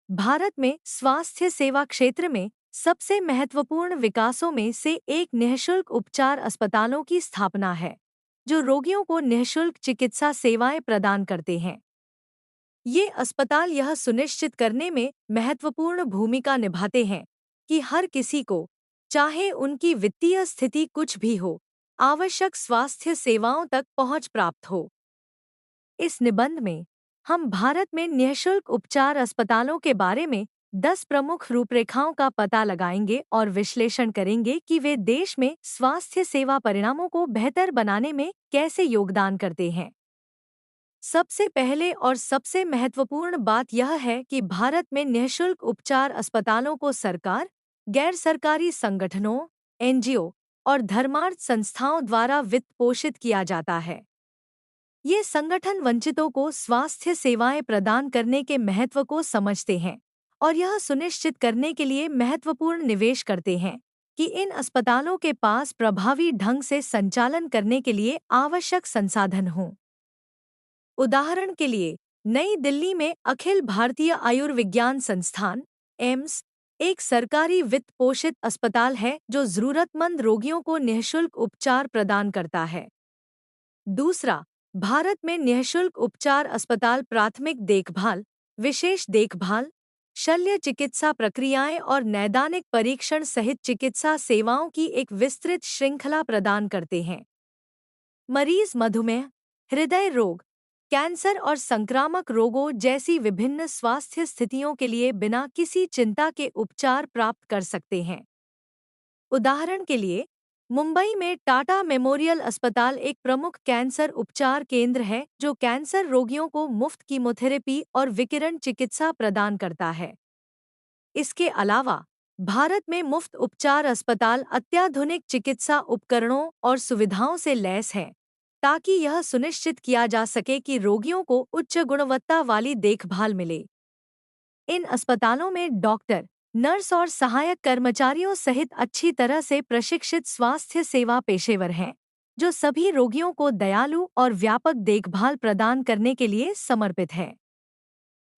भारत में स्वास्थ्य सेवा क्षेत्र में सबसे महत्वपूर्ण विकासों में से एक निःशुल्क उपचार अस्पतालों की स्थापना है, जो रोगियों को निःशुल्क चिकित्सा सेवाएं प्रदान करते हैं। ये अस्पताल यह सुनिश्चित करने में महत्वपूर्ण भूमिका निभाते हैं कि हर किसी को, चाहे उनकी वित्तीय स्थिति कुछ भी हो, आवश्यक स्वास्थ्य सेवाओं तक पहुंच प्राप्त हो। इस निबंध में हम भारत में निःशुल्क उपचार अस्पतालों के बारे में 10 प्रमुख रूपरेखाओं का पता लगाएंगे और विश्लेषण करेंगे कि वे देश में स्वास्थ्य सेवा परिणामों को बेहतर बनाने में कैसे योगदान करते हैं। सबसे पहले और सबसे महत्वपूर्ण बात यह है कि भारत में निःशुल्क उपचार अस्पतालों को सरकार, गैर सरकारी संगठनों, एनजीओ और धर्मार्थ संस्थाओं द्वारा वित्त पोषित किया जाता है। ये संगठन वंचितों को स्वास्थ्य सेवाएं प्रदान करने के महत्व को समझते हैं और यह सुनिश्चित करने के लिए महत्वपूर्ण निवेश करते हैं कि इन अस्पतालों के पास प्रभावी ढंग से संचालन करने के लिए आवश्यक संसाधन हों। उदाहरण के लिए, नई दिल्ली में अखिल भारतीय आयुर्विज्ञान संस्थान एम्स एक सरकारी वित्त पोषित अस्पताल है जो जरूरतमंद रोगियों को निःशुल्क उपचार प्रदान करता है। दूसरा, भारत में निःशुल्क उपचार अस्पताल प्राथमिक देखभाल, विशेष देखभाल, शल्य चिकित्सा प्रक्रियाएं और नैदानिक परीक्षण सहित चिकित्सा सेवाओं की एक विस्तृत श्रृंखला प्रदान करते हैं। मरीज मधुमेह, हृदय रोग, कैंसर और संक्रामक रोगों जैसी विभिन्न स्वास्थ्य स्थितियों के लिए बिना किसी चिंता के उपचार प्राप्त कर सकते हैं। उदाहरण के लिए, मुंबई में टाटा मेमोरियल अस्पताल एक प्रमुख कैंसर उपचार केंद्र है जो कैंसर रोगियों को मुफ्त कीमोथेरेपी और विकिरण चिकित्सा प्रदान करता है। इसके अलावा, भारत में मुफ्त उपचार अस्पताल अत्याधुनिक चिकित्सा उपकरणों और सुविधाओं से लैस हैं, ताकि यह सुनिश्चित किया जा सके कि रोगियों को उच्च गुणवत्ता वाली देखभाल मिले। इन अस्पतालों में डॉक्टर, नर्स और सहायक कर्मचारियों सहित अच्छी तरह से प्रशिक्षित स्वास्थ्य सेवा पेशेवर हैं, जो सभी रोगियों को दयालु और व्यापक देखभाल प्रदान करने के लिए समर्पित हैं।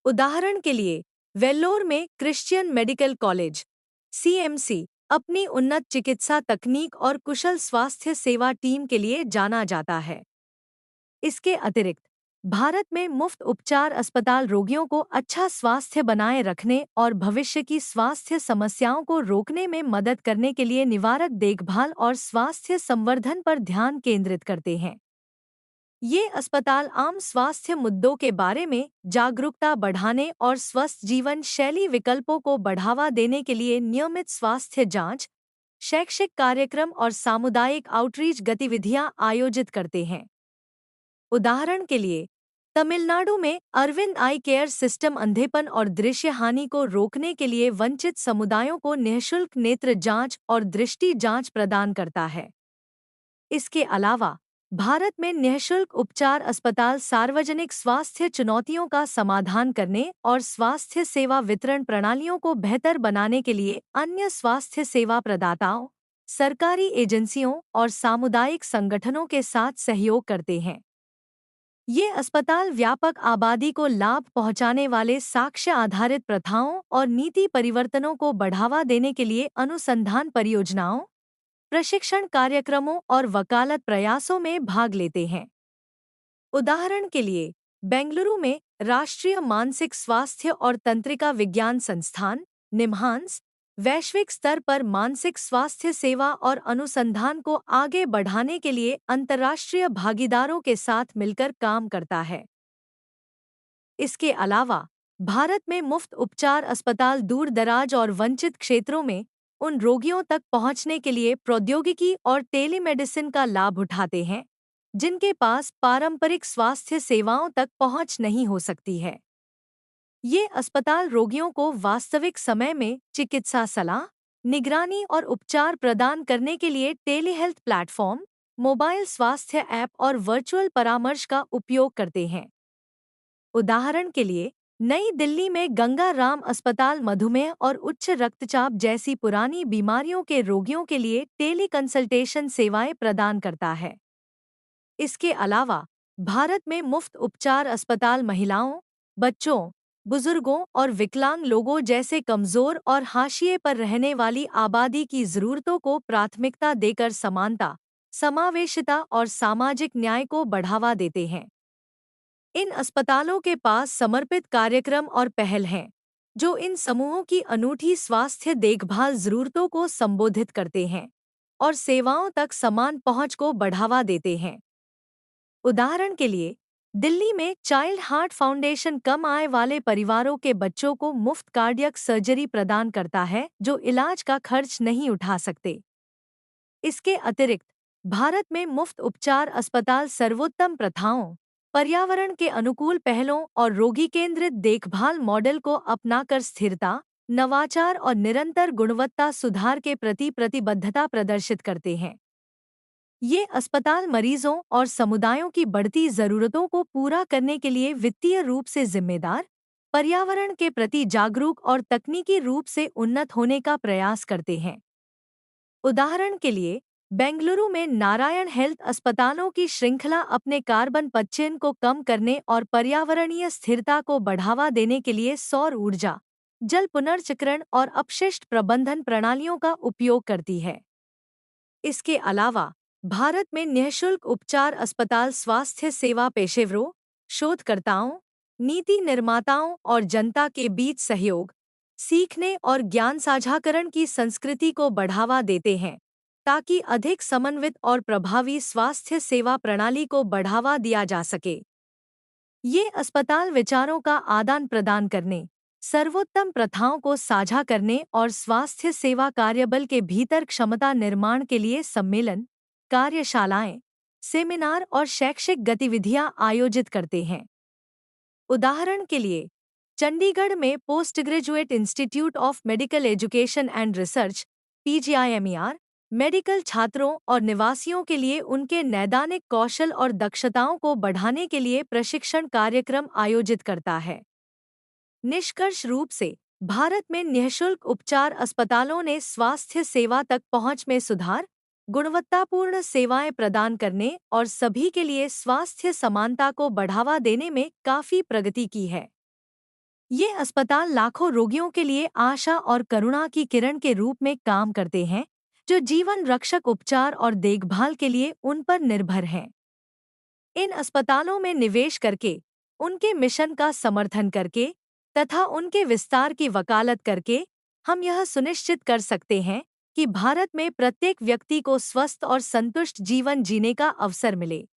उदाहरण के लिए, वेल्लोर में क्रिश्चियन मेडिकल कॉलेज सीएमसी अपनी उन्नत चिकित्सा तकनीक और कुशल स्वास्थ्य सेवा टीम के लिए जाना जाता है। इसके अतिरिक्त, भारत में मुफ्त उपचार अस्पताल रोगियों को अच्छा स्वास्थ्य बनाए रखने और भविष्य की स्वास्थ्य समस्याओं को रोकने में मदद करने के लिए निवारक देखभाल और स्वास्थ्य संवर्धन पर ध्यान केंद्रित करते हैं। ये अस्पताल आम स्वास्थ्य मुद्दों के बारे में जागरूकता बढ़ाने और स्वस्थ जीवन शैली विकल्पों को बढ़ावा देने के लिए नियमित स्वास्थ्य जांच, शैक्षिक कार्यक्रम और सामुदायिक आउटरीच गतिविधियां आयोजित करते हैं। उदाहरण के लिए, तमिलनाडु में अरविंद आई केयर सिस्टम अंधेपन और दृश्य हानि को रोकने के लिए वंचित समुदायों को निःशुल्क नेत्र जांच और दृष्टि जांच प्रदान करता है। इसके अलावा, भारत में निःशुल्क उपचार अस्पताल सार्वजनिक स्वास्थ्य चुनौतियों का समाधान करने और स्वास्थ्य सेवा वितरण प्रणालियों को बेहतर बनाने के लिए अन्य स्वास्थ्य सेवा प्रदाताओं, सरकारी एजेंसियों और सामुदायिक संगठनों के साथ सहयोग करते हैं। ये अस्पताल व्यापक आबादी को लाभ पहुंचाने वाले साक्ष्य आधारित प्रथाओं और नीति परिवर्तनों को बढ़ावा देने के लिए अनुसंधान परियोजनाओं, प्रशिक्षण कार्यक्रमों और वकालत प्रयासों में भाग लेते हैं। उदाहरण के लिए, बेंगलुरु में राष्ट्रीय मानसिक स्वास्थ्य और तंत्रिका विज्ञान संस्थान निम्हांस वैश्विक स्तर पर मानसिक स्वास्थ्य सेवा और अनुसंधान को आगे बढ़ाने के लिए अंतर्राष्ट्रीय भागीदारों के साथ मिलकर काम करता है। इसके अलावा, भारत में मुफ्त उपचार अस्पताल दूर दराज और वंचित क्षेत्रों में उन रोगियों तक पहुंचने के लिए प्रौद्योगिकी और टेलीमेडिसिन का लाभ उठाते हैं, जिनके पास पारंपरिक स्वास्थ्य सेवाओं तक पहुंच नहीं हो सकती है। ये अस्पताल रोगियों को वास्तविक समय में चिकित्सा सलाह, निगरानी और उपचार प्रदान करने के लिए टेलीहेल्थ प्लेटफॉर्म, मोबाइल स्वास्थ्य ऐप और वर्चुअल परामर्श का उपयोग करते हैं। उदाहरण के लिए, नई दिल्ली में गंगा राम अस्पताल मधुमेह और उच्च रक्तचाप जैसी पुरानी बीमारियों के रोगियों के लिए टेली कंसल्टेशन सेवाएं प्रदान करता है। इसके अलावा, भारत में मुफ्त उपचार अस्पताल महिलाओं, बच्चों, बुजुर्गों और विकलांग लोगों जैसे कमजोर और हाशिए पर रहने वाली आबादी की जरूरतों को प्राथमिकता देकर समानता, समावेशिता और सामाजिक न्याय को बढ़ावा देते हैं। इन अस्पतालों के पास समर्पित कार्यक्रम और पहल हैं, जो इन समूहों की अनूठी स्वास्थ्य देखभाल जरूरतों को संबोधित करते हैं और सेवाओं तक समान पहुंच को बढ़ावा देते हैं। उदाहरण के लिए, दिल्ली में चाइल्ड हार्ट फाउंडेशन कम आय वाले परिवारों के बच्चों को मुफ्त कार्डियक सर्जरी प्रदान करता है जो इलाज का खर्च नहीं उठा सकते। इसके अतिरिक्त भारत में मुफ्त उपचार अस्पताल सर्वोत्तम प्रथाओं, पर्यावरण के अनुकूल पहलों और रोगी केंद्रित देखभाल मॉडल को अपनाकर स्थिरता, नवाचार और निरंतर गुणवत्ता सुधार के प्रति प्रतिबद्धता प्रदर्शित करते हैं। ये अस्पताल मरीजों और समुदायों की बढ़ती जरूरतों को पूरा करने के लिए वित्तीय रूप से जिम्मेदार, पर्यावरण के प्रति जागरूक और तकनीकी रूप से उन्नत होने का प्रयास करते हैं। उदाहरण के लिए, बेंगलुरु में नारायण हेल्थ अस्पतालों की श्रृंखला अपने कार्बन पदचिह्न को कम करने और पर्यावरणीय स्थिरता को बढ़ावा देने के लिए सौर ऊर्जा, जल पुनर्चक्रण और अपशिष्ट प्रबंधन प्रणालियों का उपयोग करती है। इसके अलावा भारत में निःशुल्क उपचार अस्पताल स्वास्थ्य सेवा पेशेवरों, शोधकर्ताओं, नीति निर्माताओं और जनता के बीच सहयोग, सीखने और ज्ञान साझाकरण की संस्कृति को बढ़ावा देते हैं, ताकि अधिक समन्वित और प्रभावी स्वास्थ्य सेवा प्रणाली को बढ़ावा दिया जा सके। ये अस्पताल विचारों का आदान प्रदान करने, सर्वोत्तम प्रथाओं को साझा करने और स्वास्थ्य सेवा कार्यबल के भीतर क्षमता निर्माण के लिए सम्मेलन, कार्यशालाएं, सेमिनार और शैक्षिक गतिविधियां आयोजित करते हैं। उदाहरण के लिए, चंडीगढ़ में post graduate institute of medical education and research (PGIMER) medical छात्रों और निवासियों के लिए उनके नैदानिक कौशल और दक्षताओं को बढ़ाने के लिए प्रशिक्षण कार्यक्रम आयोजित करता है। निष्कर्ष रूप से, भारत में निःशुल्क उपचार अस्पतालों ने स्वास्थ्य सेवा तक पहुंच में सुधार, गुणवत्तापूर्ण सेवाएं प्रदान करने और सभी के लिए स्वास्थ्य समानता को बढ़ावा देने में काफी प्रगति की है। ये अस्पताल लाखों रोगियों के लिए आशा और करुणा की किरण के रूप में काम करते हैं, जो जीवन रक्षक उपचार और देखभाल के लिए उन पर निर्भर हैं। इन अस्पतालों में निवेश करके, उनके मिशन का समर्थन करके तथा उनके विस्तार की वकालत करके हम यह सुनिश्चित कर सकते हैं कि भारत में प्रत्येक व्यक्ति को स्वस्थ और संतुष्ट जीवन जीने का अवसर मिले।